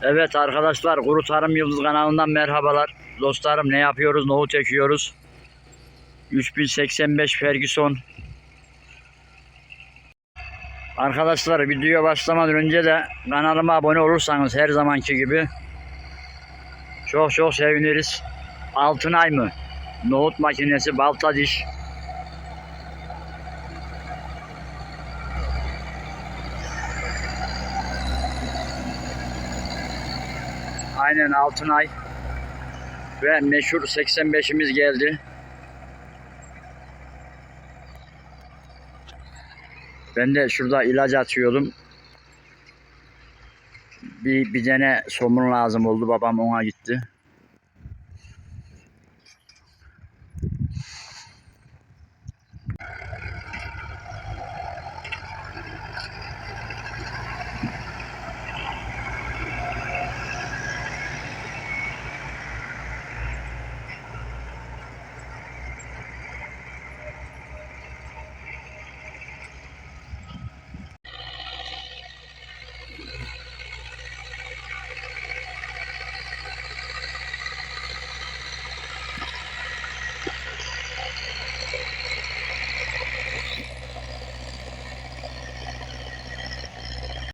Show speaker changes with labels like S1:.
S1: Evet arkadaşlar, Kuru Tarım Yıldız kanalından merhabalar. Dostlarım, ne yapıyoruz? Nohut ekiyoruz. 3085 Ferguson. Arkadaşlar, videoya başlamadan önce de kanalıma abone olursanız her zamanki gibi çok çok seviniriz. Altınay mı? Nohut makinesi, balta diş. Aynen Altınay. Ve meşhur 85'imiz geldi. Ben de şurada ilaç atıyordum. Bir tane somun lazım oldu. Babam ona gitti.